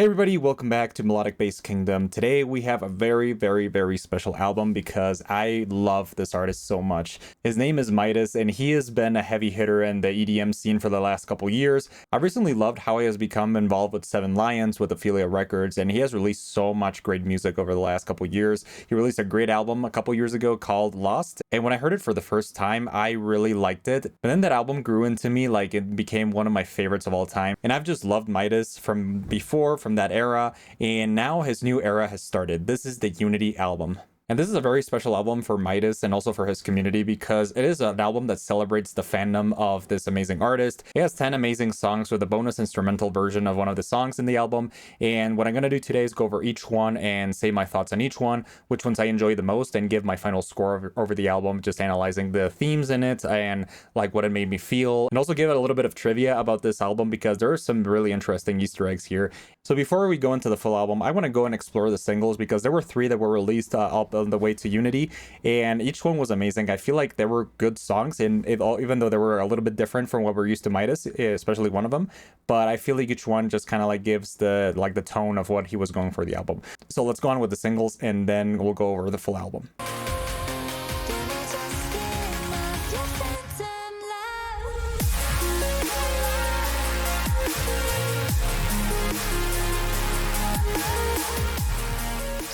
Hey everybody, welcome back to Melodic Bass Kingdom. Today we have a very special album because I love this artist so much. His name is MitiS and he has been a heavy hitter in the EDM scene for the last couple years. I recently loved how he has become involved with Seven Lions with Ophelia Records, and he has released so much great music over the last couple years. He released a great album a couple years ago called Lost, and when I heard it for the first time, I really liked it. But then that album grew into me, like it became one of my favorites of all time. And I've just loved MitiS from before, from that era, and now his new era has started. This is the Unity album. And this is a very special album for MitiS and also for his community because it is an album that celebrates the fandom of this amazing artist. It has 10 amazing songs with a bonus instrumental version of one of the songs in the album. And what I'm going to do today is go over each one and say my thoughts on each one, which ones I enjoy the most, and give my final score over the album, just analyzing the themes in it and like what it made me feel. And also give it a little bit of trivia about this album because there are some really interesting Easter eggs here. So before we go into the full album, I want to go and explore the singles because there were 3 that were released up on the way to Unity, and each one was amazing. I feel like there were good songs, and even though they were a little bit different from what we're used to MitiS, especially one of them, but I feel like each one just kind of like gives the tone of what he was going for the album. So let's go on with the singles, and then we'll go over the full album.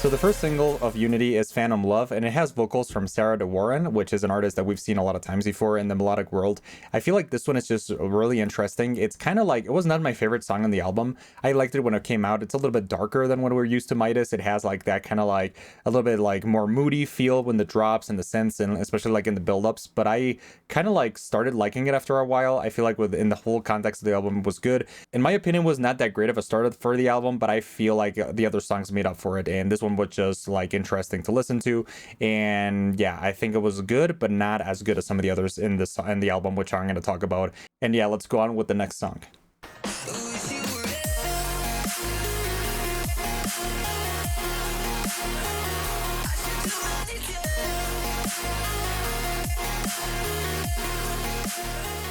So the first single of Unity is Phantom Love, and it has vocals from Sarah De Warren, which is an artist that we've seen a lot of times before in the melodic world. I feel like this one is just really interesting. It's kind of like, it was not my favorite song on the album. I liked it when it came out. It's a little bit darker than what we're used to MitiS. It has like that kind of like a little bit like more moody feel when the drops and the synths, and especially like in the build-ups. But I kind of like started liking it after a while. I feel like within the whole context of the album was good. In my opinion, was not that great of a start for the album, but I feel like the other songs made up for it, and this one was just like interesting to listen to. And yeah, I think it was good, but not as good as some of the others in the album, which I'm going to talk about. And yeah, let's go on with the next song.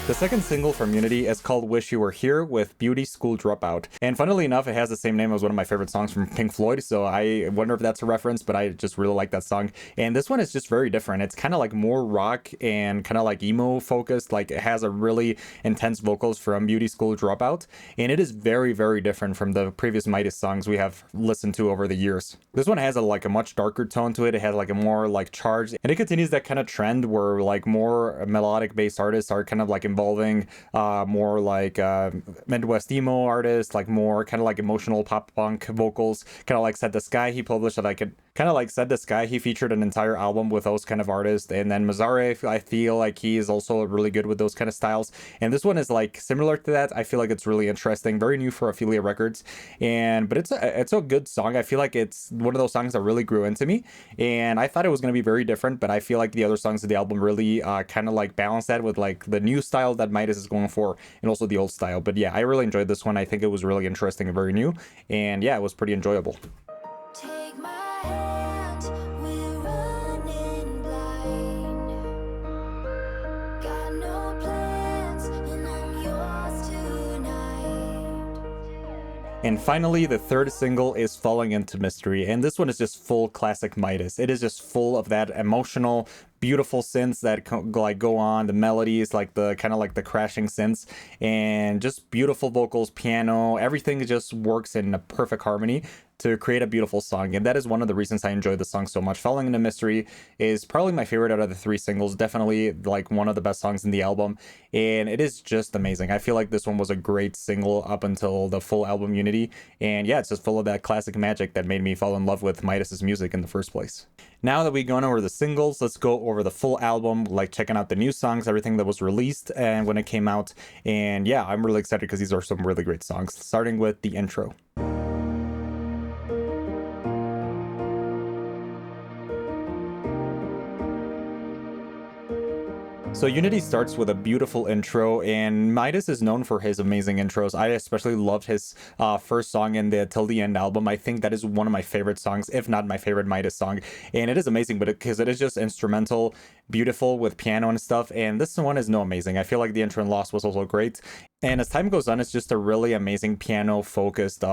The second single from Unity is called Wish You Were Here with Beauty School Dropout. And funnily enough, it has the same name as one of my favorite songs from Pink Floyd, so I wonder if that's a reference, but I just really like that song. And this one is just very different. It's kind of like more rock and kind of like emo focused. Like it has a really intense vocals from Beauty School Dropout, and it is very different from the previous MitiS songs we have listened to over the years. This one has like a much darker tone to it. It has like a more like charged, and it continues that kind of trend where like more melodic based artists are kind of like involving more like Midwest emo artists, like more kind of like emotional pop punk vocals, kind of like Set the Sky. He published that I could kind of like Set the Sky. He featured an entire album with those kind of artists. And then Mazzare, I feel like he is also really good with those kind of styles. And this one is like similar to that. I feel like it's really interesting, very new for Ophelia Records. But it's a good song. I feel like it's one of those songs that really grew into me. And I thought it was going to be very different, but I feel like the other songs of the album really kind of like balance that with like the new style that MitiS is going for, and also the old style. But yeah, I really enjoyed this one. I think it was really interesting and very new, and yeah, it was pretty enjoyable. Take my hand, we're running blind. Got no plans, and I'm yours tonight. And finally, the third single is Falling Into Mystery, and this one is just full classic MitiS. It is just full of that emotional, beautiful synths that like go on, the melodies, like the kind of like the crashing synths, and just beautiful vocals, piano, everything just works in a perfect harmony to create a beautiful song. And that is one of the reasons I enjoy the song so much. Falling Into Mystery is probably my favorite out of the 3 singles, definitely like one of the best songs in the album, and it is just amazing. I feel like this one was a great single up until the full album Unity, and yeah, it's just full of that classic magic that made me fall in love with MitiS's music in the first place. Now that we've gone over the singles, let's go over the full album, like checking out the new songs, everything that was released and when it came out. And yeah, I'm really excited because these are some really great songs, starting with the intro. So Unity starts with a beautiful intro, and MitiS is known for his amazing intros. I especially loved his first song in the Till the End album. I think that is one of my favorite songs, if not my favorite MitiS song. And it is amazing, but because it is just instrumental, beautiful with piano and stuff. And this one is no amazing. I feel like the intro in Lost was also great. And as time goes on, it's just a really amazing piano-focused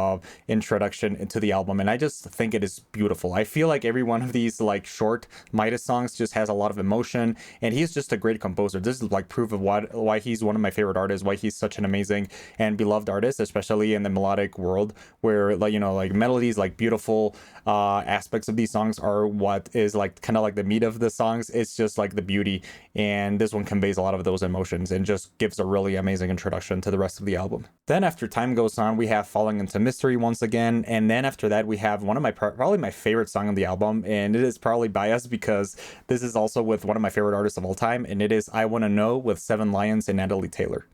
introduction into the album, and I just think it is beautiful. I feel like every one of these like short MitiS songs just has a lot of emotion, and he's just a great composer. This is like proof of why he's one of my favorite artists, why he's such an amazing and beloved artist, especially in the melodic world, where like like melodies, like beautiful aspects of these songs are what is like kind of like the meat of the songs. It's just like the beauty, and this one conveys a lot of those emotions and just gives a really amazing introduction to the rest of the album. Then after time goes on, we have Falling Into Mystery once again, and then after that we have one of my probably my favorite song on the album, and it is probably biased because this is also with one of my favorite artists of all time, and it is I Wanna Know with Seven Lions and Natalie Taylor.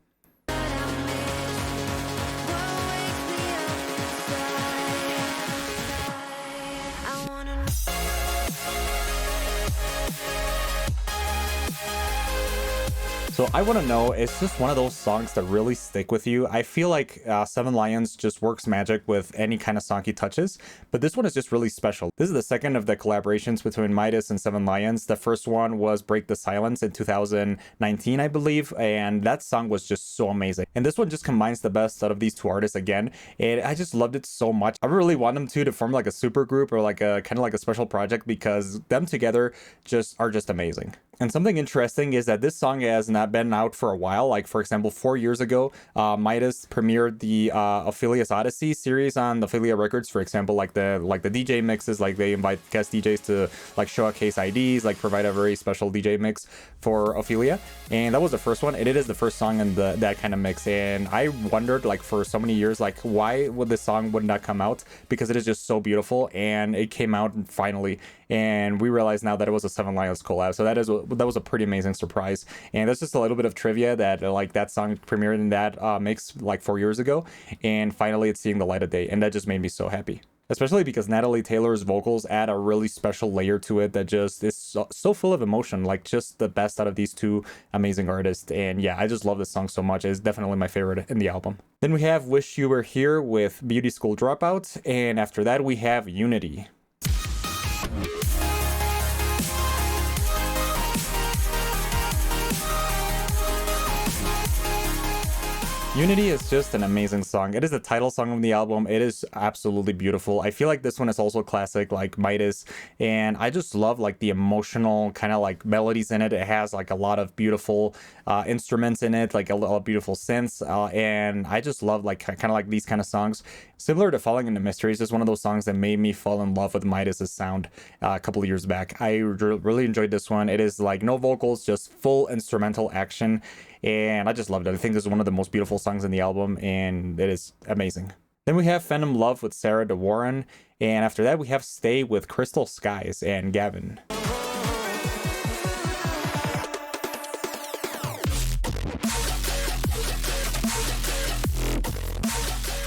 So I Wanna Know, it's just one of those songs that really stick with you. I feel like Seven Lions just works magic with any kind of song he touches, but this one is just really special. This is the second of the collaborations between MitiS and Seven Lions. The first one was Break the Silence in 2019, I believe, and that song was just so amazing. And this one just combines the best out of these two artists again, and I just loved it so much. I really want them to form like a super group or like a kind of like a special project, because them together are just amazing. And something interesting is that this song has not been out for a while. Like, for example, 4 years ago, MitiS premiered the Ophelia's Odyssey series on Ophelia Records. For example, like the DJ mixes, like they invite guest DJs to like showcase IDs, like provide a very special DJ mix for Ophelia. And that was the first one. And it is the first song in that kind of mix. And I wondered, like, for so many years, like, why would this song would not come out? Because it is just so beautiful, and it came out finally. And we realize now that it was a Seven Lions collab. So that was a pretty amazing surprise. And that's just a little bit of trivia that like that song premiered in that mix like 4 years ago. And finally it's seeing the light of day. And that just made me so happy. Especially because Natalie Taylor's vocals add a really special layer to it that just is so full of emotion, like just the best out of these two amazing artists. And yeah, I just love this song so much. It's definitely my favorite in the album. Then we have Wish You Were Here with Beauty School Dropout. And after that we have Unity. Unity is just an amazing song. It is the title song of the album. It is absolutely beautiful. I feel like this one is also classic, like MitiS, and I just love like the emotional kind of like melodies in it. It has like a lot of beautiful instruments in it, like a lot of beautiful synths, and I just love like kind of like these kind of songs. Similar to Falling Into Mystery, it's just one of those songs that made me fall in love with MitiS's sound a couple of years back. I really enjoyed this one. It is like no vocals, just full instrumental action. And I just loved it. I think this is one of the most beautiful songs in the album, and it is amazing. Then we have Phantom Love with Sarah De Warren, and after that we have Stay with Crystal Skies and Gavin.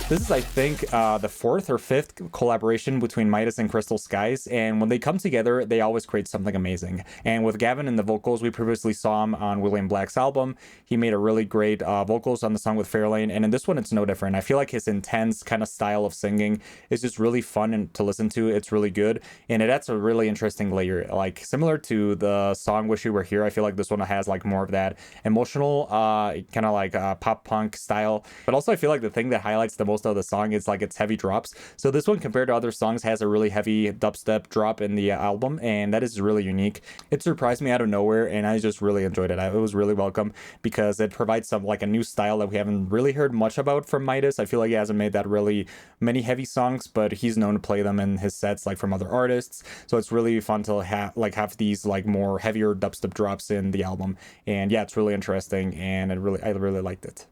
This is, I think, the fourth or fifth collaboration between MitiS and Crystal Skies, and when they come together, they always create something amazing. And with Gavin in the vocals, we previously saw him on William Black's album. He made a really great vocals on the song with Fairlane, and in this one, it's no different. I feel like his intense kind of style of singing is just really fun to listen to. It's really good, and it adds a really interesting layer. Like, similar to the song Wish You Were Here, I feel like this one has like more of that emotional, kind of like pop punk style. But also, I feel like the thing that highlights the most of the song is like its heavy drops. So this one, compared to other songs, has a really heavy dubstep drop in the album, and that is really unique. It surprised me out of nowhere, and I just really enjoyed it. It was really welcome because it provides some like a new style that we haven't really heard much about from MitiS. I feel like he hasn't made that really many heavy songs, but he's known to play them in his sets like from other artists. So it's really fun to have these like more heavier dubstep drops in the album. And yeah, it's really interesting, and I really liked it.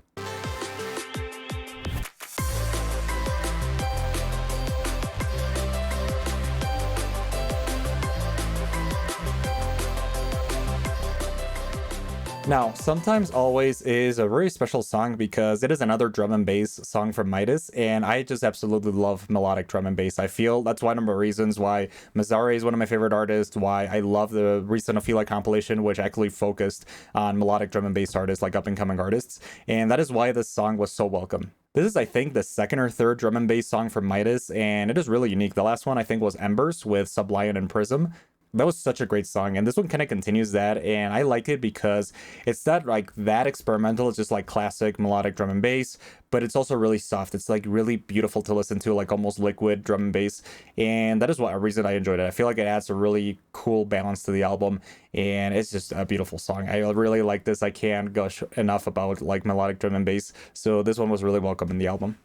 Now, Sometimes Always is a very special song because it is another drum and bass song from MitiS, and I just absolutely love melodic drum and bass. I feel that's one of the reasons why Mazzare is one of my favorite artists, why I love the recent Ophelia compilation, which actually focused on melodic drum and bass artists, like up-and-coming artists, and that is why this song was so welcome. This is, I think, the second or third drum and bass song from MitiS, and it is really unique. The last one, I think, was Embers with Sublion and Prism. That was such a great song, and this one kind of continues that, and I like it because it's not like that experimental. It's just like classic melodic drum and bass, but it's also really soft. It's like really beautiful to listen to, like almost liquid drum and bass, and that is a reason I enjoyed it. I feel like it adds a really cool balance to the album, and it's just a beautiful song. I really like this. I can't gush enough about like melodic drum and bass, so this one was really welcome in the album.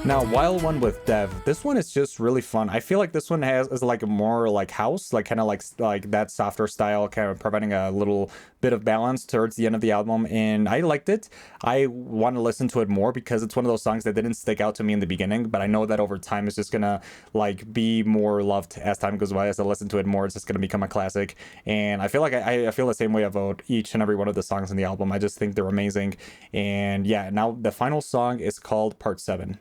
Now, Wild One with Dev. This one is just really fun. I feel like this one is like a more like house, like kind of like that softer style, kind of providing a little bit of balance towards the end of the album, and I liked it. I want to listen to it more because it's one of those songs that didn't stick out to me in the beginning, but I know that over time it's just gonna like be more loved as time goes by. As I listen to it more, it's just gonna become a classic, and I feel like I feel the same way about each and every one of the songs in the album. I just think they're amazing, and yeah. Now the final song is called Part 7.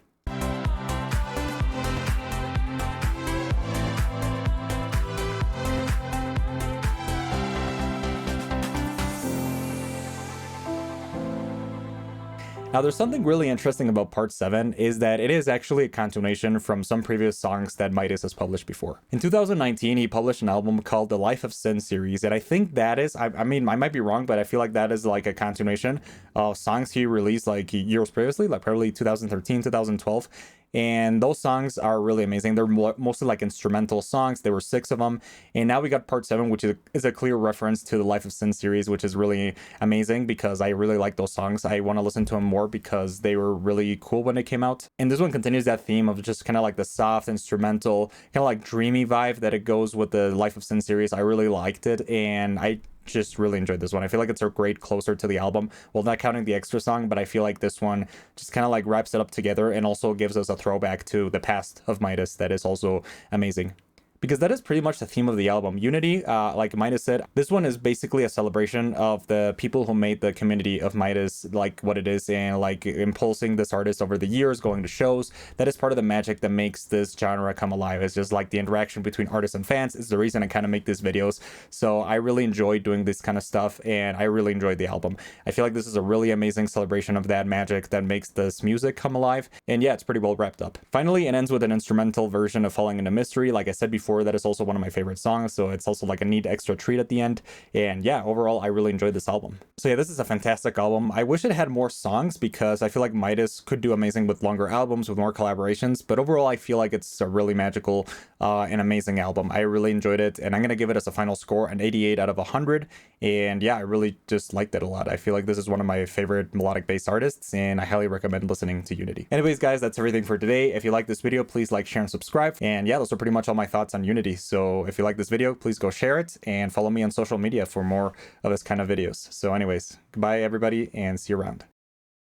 Now, there's something really interesting about Part 7 is that it is actually a continuation from some previous songs that MitiS has published before. In 2019, he published an album called the Life of Sin series, and I think that is, I mean, I might be wrong, but I feel like that is like a continuation of songs he released like years previously, like probably 2013, 2012. And those songs are really amazing. They're mostly like instrumental songs. There were 6 of them. And now we got Part 7, which is a clear reference to the Life of Sin series, which is really amazing because I really like those songs. I want to listen to them more because they were really cool when they came out. And this one continues that theme of just kind of like the soft instrumental, kind of like dreamy vibe that it goes with the Life of Sin series. I really liked it, and I just really enjoyed this one. I feel like it's a great closer to the album. Well, not counting the extra song, but I feel like this one just kind of like wraps it up together and also gives us a throwback to the past of MitiS that is also amazing. Because that is pretty much the theme of the album. Unity, like MitiS said, this one is basically a celebration of the people who made the community of MitiS like what it is, and like impulsing this artist over the years, going to shows. That is part of the magic that makes this genre come alive. It's just like the interaction between artists and fans is the reason I kind of make these videos. So I really enjoy doing this kind of stuff, and I really enjoyed the album. I feel like this is a really amazing celebration of that magic that makes this music come alive. And yeah, it's pretty well wrapped up. Finally, it ends with an instrumental version of Falling into Mystery. Like I said before, that is also one of my favorite songs, so it's also like a neat extra treat at the end. And yeah, overall, I really enjoyed this album. So yeah, this is a fantastic album. I wish it had more songs because I feel like MitiS could do amazing with longer albums, with more collaborations, but overall, I feel like it's a really magical and amazing album. I really enjoyed it, and I'm gonna give it as a final score an 88 out of 100. And yeah, I really just liked it a lot. I feel like this is one of my favorite melodic bass artists, and I highly recommend listening to Unity. Anyways, guys, that's everything for today. If you like this video, please like, share, and subscribe. And yeah, those are pretty much all my thoughts on Unity. So if you like this video, please go share it and follow me on social media for more of this kind of videos. So anyways, goodbye everybody, and see you around.